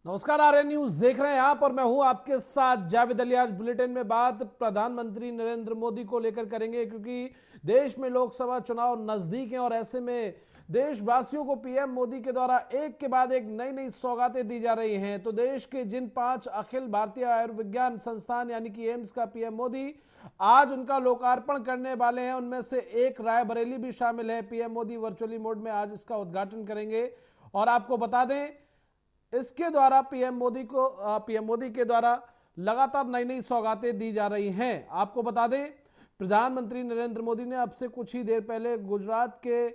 नमस्कार, आर्यन न्यूज देख रहे हैं आप और मैं हूं आपके साथ जावेद अली। आज बुलेटिन में बात प्रधानमंत्री नरेंद्र मोदी को लेकर करेंगे, क्योंकि देश में लोकसभा चुनाव नजदीक हैं और ऐसे में देशवासियों को पीएम मोदी के द्वारा एक के बाद एक नई नई सौगातें दी जा रही हैं। तो देश के जिन 5 अखिल भारतीय आयुर्विज्ञान संस्थान यानी कि एम्स का पीएम मोदी आज उनका लोकार्पण करने वाले हैं, उनमें से एक रायबरेली भी शामिल है। पीएम मोदी वर्चुअली मोड में आज इसका उद्घाटन करेंगे और आपको बता दें इसके द्वारा पीएम मोदी के द्वारा लगातार नई नई सौगातें दी जा रही हैं। आपको बता दें प्रधानमंत्री नरेंद्र मोदी ने अब से कुछ ही देर पहले गुजरात के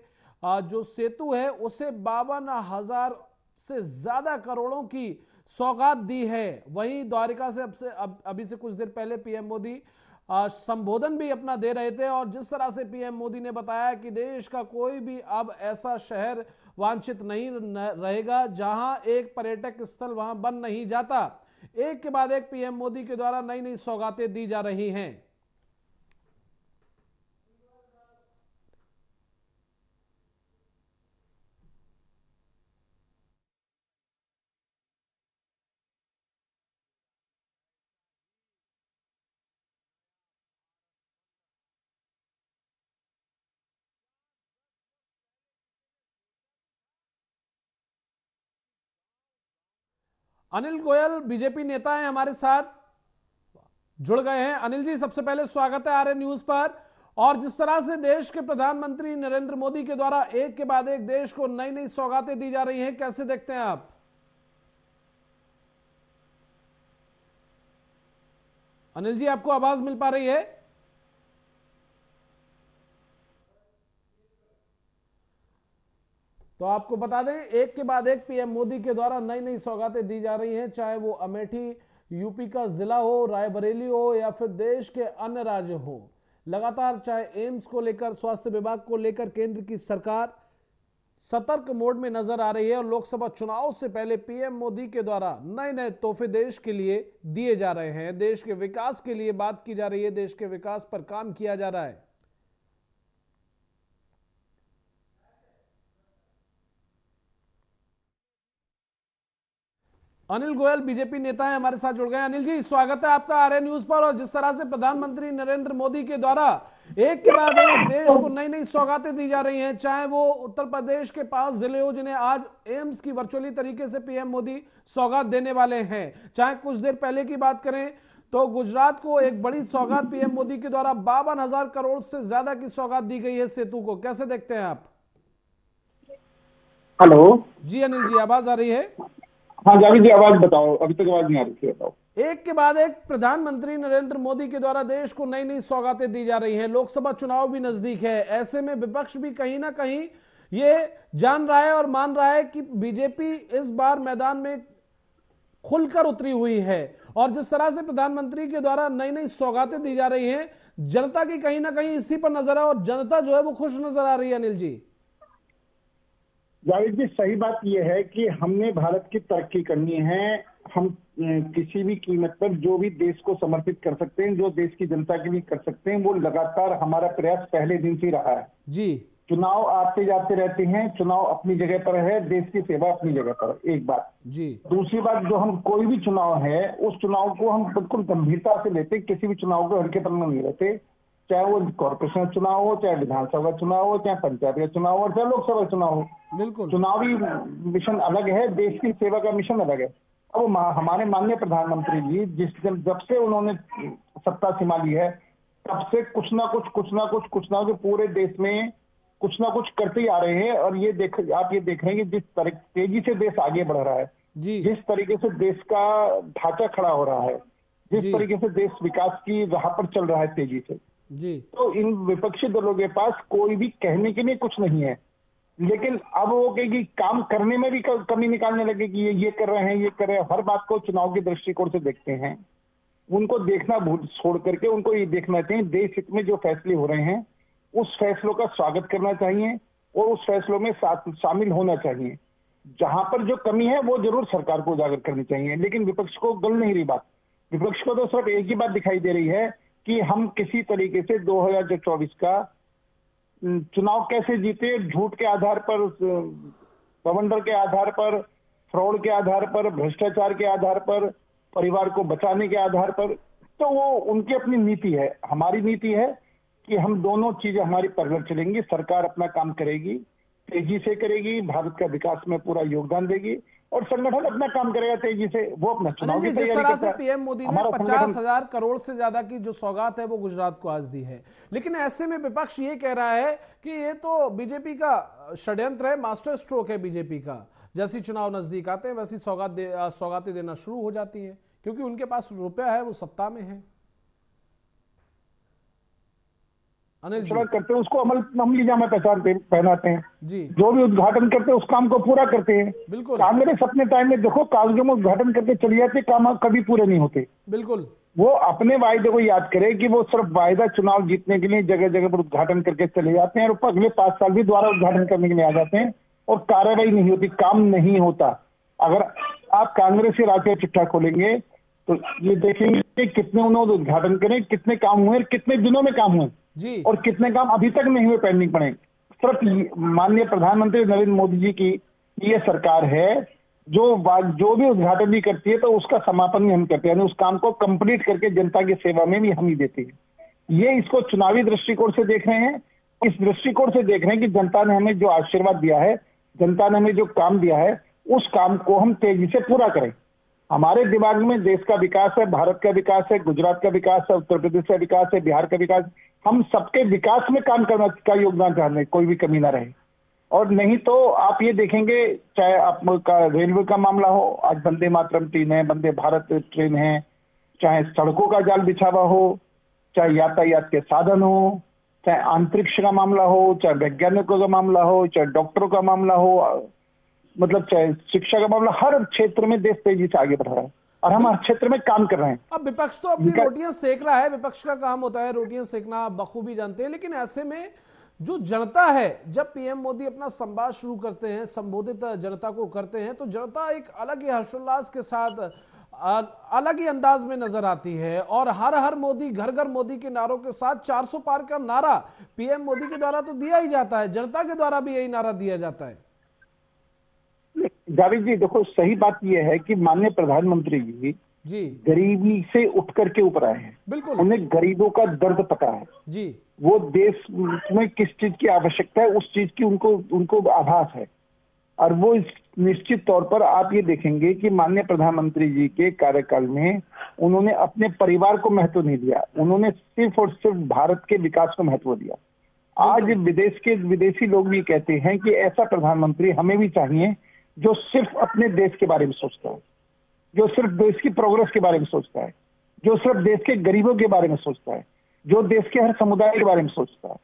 जो सेतु है उसे 52,000 से ज्यादा करोड़ों की सौगात दी है। वहीं द्वारिका से अभी से कुछ देर पहले पीएम मोदी संबोधन भी अपना दे रहे थे और जिस तरह से पीएम मोदी ने बताया कि देश का कोई भी अब ऐसा शहर वांछित नहीं रहेगा जहां एक पर्यटक स्थल वहां बन नहीं जाता। एक के बाद एक पीएम मोदी के द्वारा नई नई सौगातें दी जा रही हैं। अनिल गोयल बीजेपी नेता हैं, हमारे साथ जुड़ गए हैं। अनिल जी, सबसे पहले स्वागत है आर्यन न्यूज पर। और जिस तरह से देश के प्रधानमंत्री नरेंद्र मोदी के द्वारा एक के बाद एक देश को नई नई सौगातें दी जा रही हैं, कैसे देखते हैं आप? अनिल जी, आपको आवाज मिल पा रही है? तो आपको बता दें एक के बाद एक पीएम मोदी के द्वारा नई नई सौगातें दी जा रही हैं, चाहे वो अमेठी यूपी का जिला हो, रायबरेली हो या फिर देश के अन्य राज्य हो। लगातार चाहे एम्स को लेकर, स्वास्थ्य विभाग को लेकर केंद्र की सरकार सतर्क मोड में नजर आ रही है और लोकसभा चुनाव से पहले पीएम मोदी के द्वारा नए नए तोहफे देश के लिए दिए जा रहे हैं। देश के विकास के लिए बात की जा रही है, देश के विकास पर काम किया जा रहा है। अनिल गोयल बीजेपी नेता है, हमारे साथ जुड़ गए हैं। अनिल जी, स्वागत है आपका आर्यन न्यूज पर। और जिस तरह से प्रधानमंत्री नरेंद्र मोदी के द्वारा एक के बाद एक देश को नई नई सौगातें दी जा रही हैं, चाहे वो उत्तर प्रदेश के 5 जिले हो जिन्हें आज एम्स की वर्चुअली तरीके से पीएम मोदी सौगात देने वाले हैं, चाहे कुछ देर पहले की बात करें तो गुजरात को एक बड़ी सौगात पीएम मोदी के द्वारा 52,000 करोड़ से ज्यादा की सौगात दी गई है सेतु को। कैसे देखते हैं आप? हेलो जी अनिल जी, आवाज आ रही है? हाँ जावेद जी, आवाज बताओ। अभी तक आवाज नहीं आ रही थी, बताओ। एक के बाद एक प्रधानमंत्री नरेंद्र मोदी के द्वारा देश को नई नई सौगातें दी जा रही हैं। लोकसभा चुनाव भी नजदीक है, ऐसे में विपक्ष भी कहीं ना कहीं ये जान रहा है और मान रहा है कि बीजेपी इस बार मैदान में खुलकर उतरी हुई है। और जिस तरह से प्रधानमंत्री के द्वारा नई नई सौगातें दी जा रही हैं, जनता की कहीं ना कहीं इसी पर नजर है और जनता जो है वो खुश नजर आ रही है। अनिल जी, जावेद जी, सही बात यह है कि हमने भारत की तरक्की करनी है। हम किसी भी कीमत पर जो भी देश को समर्पित कर सकते हैं, जो देश की जनता के लिए कर सकते हैं, वो लगातार हमारा प्रयास पहले दिन से रहा है। जी चुनाव आते जाते रहते हैं, चुनाव अपनी जगह पर है, देश की सेवा अपनी जगह पर है, एक बात। जी दूसरी बात, जो हम कोई भी चुनाव है उस चुनाव को हम बिल्कुल गंभीरता से लेते, किसी भी चुनाव को हल्केपन में नहीं लेते। चाहे वो कॉर्पोरेशन चुनाव हो, चाहे विधानसभा चुनाव हो, चाहे पंचायत का चुनाव हो, चाहे लोकसभा चुनाव हो, बिल्कुल। चुनावी मिशन अलग है, देश की सेवा का मिशन अलग है। अब हमारे माननीय प्रधानमंत्री जी जब से उन्होंने सत्ता संभाली है, तब से कुछ ना कुछ पूरे देश में कुछ ना कुछ करते ही आ रहे हैं। और आप ये देख रहे हैं कि जिस तेजी से देश आगे बढ़ रहा है, जी जिस तरीके से देश का ढांचा खड़ा हो रहा है, जिस जी तरीके से देश विकास की राह पर चल रहा है तेजी से, जी तो इन विपक्षी दलों के पास कोई भी कहने के लिए कुछ नहीं है। लेकिन अब वो कहेगी काम करने में भी कमी निकालने लगे कि ये कर रहे हैं, ये कर रहे हैं। हर बात को चुनाव के दृष्टिकोण से देखते हैं। उनको देखना भूल छोड़ करके उनको ये देखना चाहिए देश हित में जो फैसले हो रहे हैं उस फैसलों का स्वागत करना चाहिए और उस फैसलों में शामिल होना चाहिए। जहां पर जो कमी है वो जरूर सरकार को उजागर करनी चाहिए, लेकिन विपक्ष को गल नहीं रही बात। विपक्ष को तो सिर्फ एक ही बात दिखाई दे रही है कि हम किसी तरीके से 2024 का चुनाव कैसे जीते, झूठ के आधार पर, बवंडर के आधार पर, फ्रॉड के आधार पर, भ्रष्टाचार के आधार पर, परिवार को बचाने के आधार पर। तो वो उनकी अपनी नीति है। हमारी नीति है कि हम दोनों चीजें हमारी पैरेलल चलेंगी। सरकार अपना काम करेगी, तेजी से करेगी, भारत का विकास में पूरा योगदान देगी, और संगठन अपना काम करेगा तेजी से। वो अपना चुनाव अनिल की जी, जिस तैयारी तरह करता से है। पीएम मोदी ने हमारा 50,000 करोड़ से ज्यादा की जो सौगात है वो गुजरात को आज दी है, लेकिन ऐसे में विपक्ष ये कह रहा है कि ये तो बीजेपी का षड्यंत्र है, मास्टर स्ट्रोक है बीजेपी का। जैसे चुनाव नजदीक आते हैं वैसी सौगातें देना शुरू हो जाती हैं, क्योंकि उनके पास रुपया है, वो सत्ता में है। अनिल जी करते हैं उसको अमली जामा पहनाते हैं जी, जो भी उद्घाटन करते हैं उस काम को पूरा करते हैं। बिल्कुल कांग्रेस अपने टाइम में देखो कागजों में उद्घाटन करके चली जाती, काम कभी पूरे नहीं होते। बिल्कुल। वो अपने वायदे को याद करे कि वो सिर्फ वायदा चुनाव जीतने के लिए जगह जगह पर उद्घाटन करके चले जाते हैं, और अगले 5 साल भी दोबारा उद्घाटन करने के लिए आ जाते हैं, और कार्रवाई नहीं होती, काम नहीं होता। अगर आप कांग्रेस के राष्ट्रीय चिट्ठा खोलेंगे तो ये देखेंगे कि कितने उन्होंने उद्घाटन करे, कितने काम हुए, कितने दिनों में काम हुए जी, और कितने काम अभी तक नहीं हुए, पेंडिंग पड़े। सिर्फ माननीय प्रधानमंत्री नरेंद्र मोदी जी की ये सरकार है जो भी उद्घाटन भी करती है तो उसका समापन भी हम करते हैं, यानी उस काम को कंप्लीट करके जनता की सेवा में भी हम ही देते हैं। ये इसको चुनावी दृष्टिकोण से देख रहे हैं, इस दृष्टिकोण से देख रहे हैं कि जनता ने हमें जो आशीर्वाद दिया है, जनता ने हमें जो काम दिया है, उस काम को हम तेजी से पूरा करें। हमारे दिमाग में देश का विकास है, भारत का विकास है, गुजरात का विकास है, उत्तर प्रदेश का विकास है, बिहार का विकास। हम सबके विकास में काम करने का योगदान चाहते, कोई भी कमी ना रहे। और नहीं तो आप ये देखेंगे, चाहे आपका रेलवे का मामला हो, आज वंदे मातरम ट्रेन है, वंदे भारत ट्रेन है, चाहे सड़कों का जाल बिछावा हो, चाहे यातायात के साधन हो, चाहे अंतरिक्ष का मामला हो, चाहे वैज्ञानिकों का मामला हो, चाहे डॉक्टरों का मामला हो, मतलब चाहे शिक्षा का मामला, हर क्षेत्र में देश तेजी से आगे बढ़ रहा है और हम हर क्षेत्र में काम कर रहे हैं। अब विपक्ष तो अपनी रोटियां सेक रहा है, विपक्ष का काम होता है रोटियां सेकना, आप बखूबी जानते हैं, लेकिन ऐसे में जो जनता है, जब पीएम मोदी अपना संवाद शुरू करते हैं, संबोधित जनता को करते हैं, तो जनता एक अलग ही हर्षोल्लास के साथ अलग ही अंदाज में नजर आती है, और हर हर मोदी, घर घर मोदी के नारों के साथ 400 पार का नारा पीएम मोदी के द्वारा तो दिया ही जाता है, जनता के द्वारा भी यही नारा दिया जाता है। जावेद जी देखो, सही बात यह है कि माननीय प्रधानमंत्री जी गरीबी से उठ करके ऊपर आए हैं। बिल्कुल, उन्हें गरीबों का दर्द पता है जी। वो देश में किस चीज की आवश्यकता है, उस चीज की उनको आभास है। और वो निश्चित तौर पर आप ये देखेंगे कि माननीय प्रधानमंत्री जी के कार्यकाल में उन्होंने अपने परिवार को महत्व नहीं दिया, उन्होंने सिर्फ और सिर्फ भारत के विकास को महत्व दिया। आज विदेशी लोग भी कहते हैं कि ऐसा प्रधानमंत्री हमें भी चाहिए जो सिर्फ अपने देश के बारे में सोचता है, जो सिर्फ देश की प्रोग्रेस के बारे में सोचता है, जो सिर्फ देश के गरीबों के बारे में सोचता है, जो देश के हर समुदाय के बारे में सोचता है।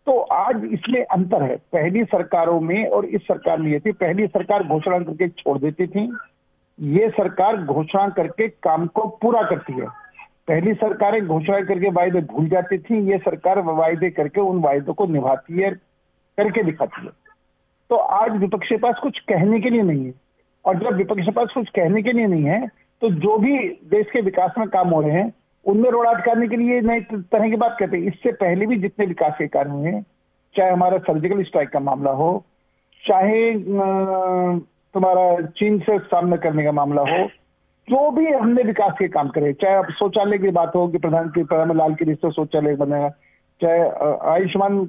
तो आज इसमें अंतर है पहली सरकारों में और इस सरकार में। ये थी, पहली सरकार घोषणा करके छोड़ देती थी, ये सरकार घोषणा करके काम को पूरा करती है। पहली सरकारें घोषणा करके वायदे भूल जाती थी, ये सरकार वायदे करके उन वायदों को निभाती है, करके दिखाती है। तो आज विपक्ष के पास कुछ कहने के लिए नहीं है, और जब विपक्ष के पास कुछ कहने के लिए नहीं है तो जो भी देश के विकास में काम हो रहे हैं उनमें रोड़ा अटकाने के लिए नई तरह की बात कहते हैं। इससे पहले भी जितने विकास के कार्य हुए, चाहे हमारा सर्जिकल स्ट्राइक का मामला हो, चाहे तुम्हारा चीन से सामना करने का मामला हो, जो भी हमने विकास के काम करे, चाहे अब शौचालय की बात हो कि प्रधानमंत्री लाल किले से शौचालय बनेगा, चाहे आयुष्मान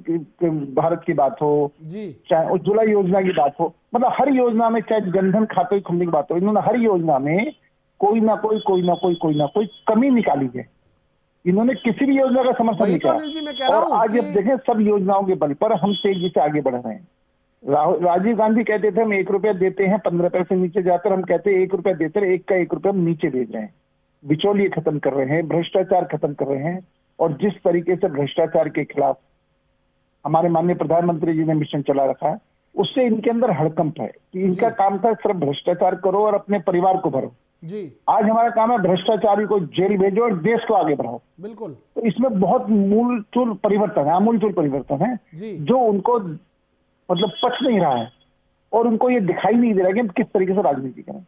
भारत की बात हो जी, चाहे उज्ज्वला योजना की बात हो, मतलब हर योजना में, चाहे जनधन खाते खुलने की बात हो, इन्होंने हर योजना में कोई ना कोई कमी निकाली है। इन्होंने किसी भी योजना का समर्थन नहीं किया, और आज अब देखें सब योजनाओं के बल पर हम तेजी से आगे बढ़ रहे हैं। राजीव गांधी कहते थे हम 1 रुपया देते हैं 15 पैसे नीचे जाकर, हम कहते हैं 1 रुपया देते हैं 1 का 1 रुपया हम नीचे भेज रहे हैं। बिचौलिए खत्म कर रहे हैं, भ्रष्टाचार खत्म कर रहे हैं, और जिस तरीके से भ्रष्टाचार के खिलाफ हमारे माननीय प्रधानमंत्री जी ने मिशन चला रखा है, उससे इनके अंदर हड़कंप है कि इनका काम था सिर्फ भ्रष्टाचार करो और अपने परिवार को भरो जी। आज हमारा काम है भ्रष्टाचारी को जेल भेजो और देश को आगे बढ़ाओ। बिल्कुल, तो इसमें बहुत मूलचूल परिवर्तन है, आमूलचूल परिवर्तन है जी, जो उनको मतलब पच नहीं रहा है, और उनको ये दिखाई नहीं दे रहा कि हम किस तरीके से राजनीति करें।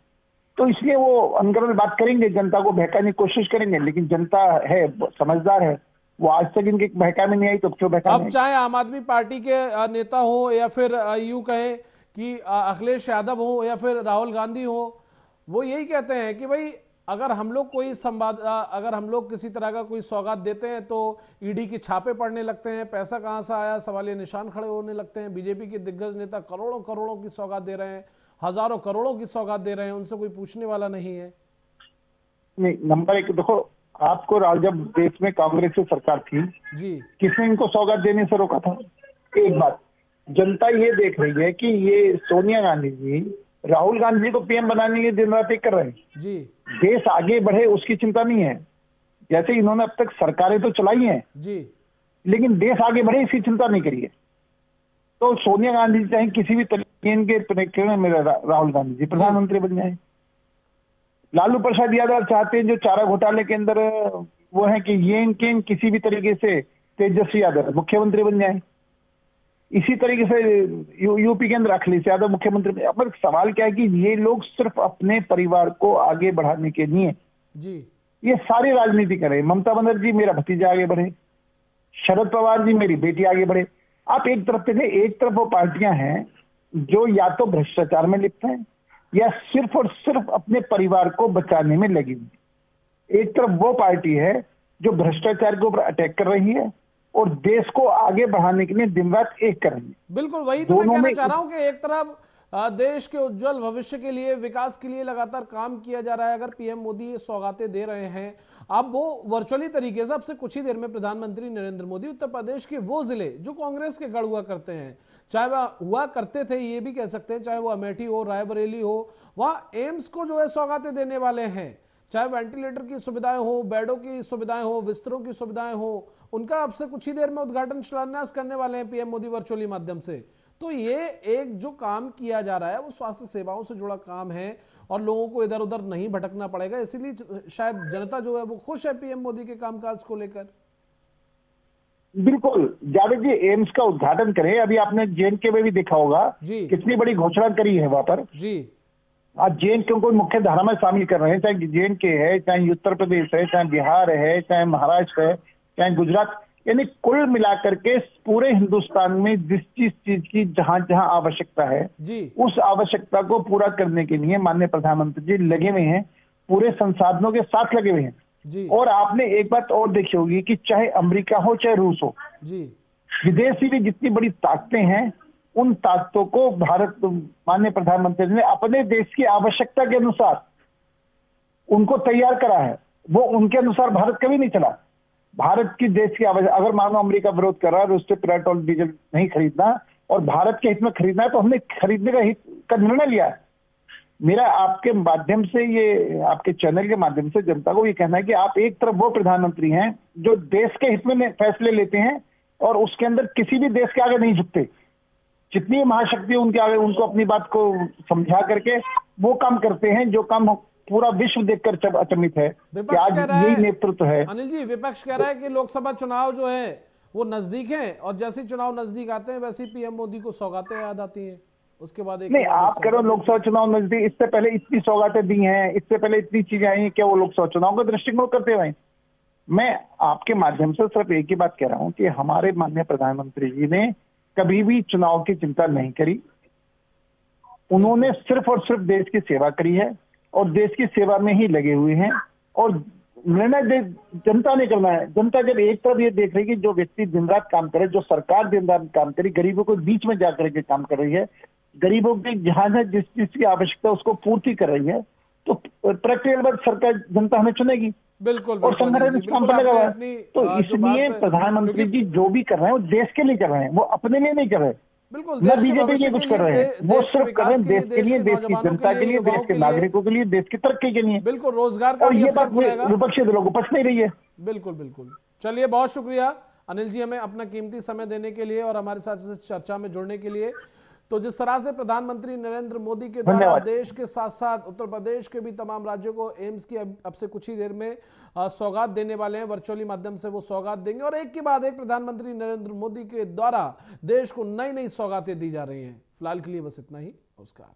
तो इसलिए वो अंदर में बात करेंगे, जनता को बहकाने की कोशिश करेंगे, लेकिन जनता है, समझदार है, वो आज तक इनके बहका में नहीं आई, तो क्यों बहका। अब चाहे आम आदमी पार्टी के नेता हो या फिर यूं कहें कि अखिलेश यादव हो या फिर राहुल गांधी हो, वो यही कहते हैं कि भाई अगर हम लोग कोई अगर हम लोग किसी तरह का कोई सौगात देते हैं तो ईडी के छापे पड़ने लगते हैं, पैसा कहां से आया सवालिया निशान खड़े होने लगते हैं। बीजेपी के दिग्गज नेता करोड़ों करोड़ों की सौगात दे रहे हैं, हजारों करोड़ों की सौगात दे रहे हैं, उनसे कोई पूछने वाला नहीं है। नहीं, नंबर एक देखो, आपको जब देश में कांग्रेस की सरकार थी जी, किसने इनको सौगात देने से रोका था? एक बात, जनता ये देख रही है कि ये सोनिया गांधी जी राहुल गांधी जी को पीएम बनाने के दिन रात एक कर रहे हैं। जी, देश आगे बढ़े उसकी चिंता नहीं है, जैसे इन्होंने अब तक सरकारें तो चलाई हैं जी, लेकिन देश आगे बढ़े इसकी चिंता नहीं करी है। तो सोनिया गांधी जी चाहे किसी भी तरीके में मेरा राहुल गांधी जी प्रधानमंत्री बन जाए। लालू प्रसाद यादव चाहते हैं जो चारा घोटाले के अंदर वो है कि ये किसी भी तरीके से तेजस्वी यादव मुख्यमंत्री बन जाए। इसी तरीके से यूपी के अंदर अखिलेश यादव मुख्यमंत्री। अब सवाल क्या है कि ये लोग सिर्फ अपने परिवार को आगे बढ़ाने के लिए जी, ये सारी राजनीति कर रहे हैं। ममता बनर्जी मेरा भतीजा आगे बढ़े, शरद पवार जी मेरी बेटी आगे बढ़े। आप एक तरफ देखें, एक तरफ वो पार्टियां हैं जो या तो भ्रष्टाचार में लिप्त हैं या सिर्फ और सिर्फ अपने परिवार को बचाने में लगी हुई। एक तरफ वो पार्टी है जो भ्रष्टाचार के ऊपर अटैक कर रही है और देश को आगे बढ़ाने के लिए दिन रात एक कर रही है। बिल्कुल वही तो मैं कहना चाह रहा हूं कि एक तरफ देश के उज्जवल भविष्य के लिए, विकास के लिए लगातार काम किया जा रहा है। अगर पीएम मोदी ये सौगातें दे रहे हैं, अब वो वर्चुअली तरीके से, अब से कुछ ही देर में प्रधानमंत्री नरेंद्र मोदी उत्तर प्रदेश के वो जिले जो कांग्रेस के गढ़ हुआ करते हैं, चाहे वह हुआ करते थे ये भी कह सकते हैं, चाहे वो अमेठी हो, रायबरेली हो, वहां एम्स को जो है सौगातें देने वाले हैं। चाहे वेंटिलेटर की सुविधाएं हो, बेडों की सुविधाएं हो, बिस्तरों की सुविधाएं हो, उनका अब से कुछ ही देर में उद्घाटन शिलान्यास करने वाले हैं पीएम मोदी वर्चुअली माध्यम से। तो ये एक जो काम किया जा रहा है वो स्वास्थ्य सेवाओं से जुड़ा काम है और लोगों को इधर उधर नहीं भटकना पड़ेगा, इसीलिए शायद जनता जो है वो खुश है पीएम मोदी के कामकाज को लेकर। बिल्कुल, जावेद जी एम्स का उद्घाटन करें। अभी आपने जेएनके में भी देखा होगा कितनी बड़ी घोषणा करी है वहां पर जी। आज जेएनके को मुख्य धारा में शामिल कर रहे हैं, चाहे जेएनके है, चाहे उत्तर प्रदेश है, चाहे बिहार है, चाहे महाराष्ट्र है, चाहे गुजरात, यानी कुल मिलाकर के पूरे हिंदुस्तान में जिस चीज की जहां जहां आवश्यकता है जी, उस आवश्यकता को पूरा करने के लिए माननीय प्रधानमंत्री जी लगे हुए हैं, पूरे संसाधनों के साथ लगे हुए हैं जी। और आपने एक बात और देखी होगी कि चाहे अमेरिका हो चाहे रूस हो जी, विदेशी भी जितनी बड़ी ताकतें हैं उन ताकतों को भारत माननीय प्रधानमंत्री ने अपने देश की आवश्यकता के अनुसार उनको तैयार करा है। वो उनके अनुसार भारत कभी नहीं चला। भारत की देश की आवश्यकता, अगर मानो अमेरिका विरोध कर रहा है, उससे पेट्रोल डीजल नहीं खरीदना और भारत के हित में खरीदना है, तो हमने खरीदने का हित का निर्णय लिया है। मेरा आपके माध्यम से, ये आपके चैनल के माध्यम से जनता को ये कहना है कि आप एक तरफ वो प्रधानमंत्री हैं जो देश के हित में फैसले लेते हैं और उसके अंदर किसी भी देश के आगे नहीं झुकते। जितनी महाशक्ति उनके आगे, उनको अपनी बात को समझा करके वो काम करते हैं जो काम पूरा विश्व देखकर अचंभित है कि आज यही नेतृत्व है। अनिल जी, विपक्ष कह रहा है कि लोकसभा चुनाव जो है वो नजदीक है और जैसे चुनाव नजदीक आते हैं वैसे ही पीएम मोदी को सौगातें याद आती हैं। उसके बाद नहीं, आप करो लोकसभा चुनाव नजदीक, इससे पहले इतनी सौगातें दी हैं, इससे पहले इतनी चीजें आई हैं, क्या वो लोकसभा चुनाव का दृष्टिकोण करते हुए? मैं आपके माध्यम से सिर्फ एक ही बात कह रहा हूं कि हमारे माननीय प्रधानमंत्री जी ने कभी भी चुनाव की चिंता नहीं करी। उन्होंने सिर्फ और सिर्फ देश की सेवा करी है और देश की सेवा में ही लगे हुए हैं और निर्णय जनता ने करना है। जनता जब एक तरफ ये देख रही है कि जो व्यक्ति दिन रात काम करे, जो सरकार दिन रात काम करे, गरीबों को बीच में जाकर के काम कर रही है, गरीबों की जहां जिस चीज की आवश्यकता उसको पूर्ति कर रही है, तो प्रैक्टिकल बात सरकार जनता हमें चुनेगी। बिल्कुल, और संगठन काम पर लगा हुआ है। तो इसलिए प्रधानमंत्री जी जो भी कर रहे हैं वो देश के लिए कर रहे हैं, वो अपने लिए नहीं कर रहे। बिल्कुल, न बीजेपी के लिए कुछ कर रहे हैं, वो सिर्फ कर रहे हैं देश के लिए, देश की जनता के लिए, देश के नागरिकों के लिए, देश की तरक्की के लिए। बिल्कुल, रोजगार का और ये बात विपक्षी दलों को पच नहीं रही है। बिल्कुल बिल्कुल। चलिए, बहुत शुक्रिया अनिल जी हमें अपना कीमती समय देने के लिए और हमारे साथ इस चर्चा में जुड़ने के लिए। तो जिस तरह से प्रधानमंत्री नरेंद्र मोदी के द्वारा देश के साथ साथ उत्तर प्रदेश के भी तमाम राज्यों को एम्स की अब से कुछ ही देर में सौगात देने वाले हैं, वर्चुअली माध्यम से वो सौगात देंगे और एक के बाद एक प्रधानमंत्री नरेंद्र मोदी के द्वारा देश को नई नई सौगातें दी जा रही हैं। फिलहाल के लिए बस इतना ही। नमस्कार।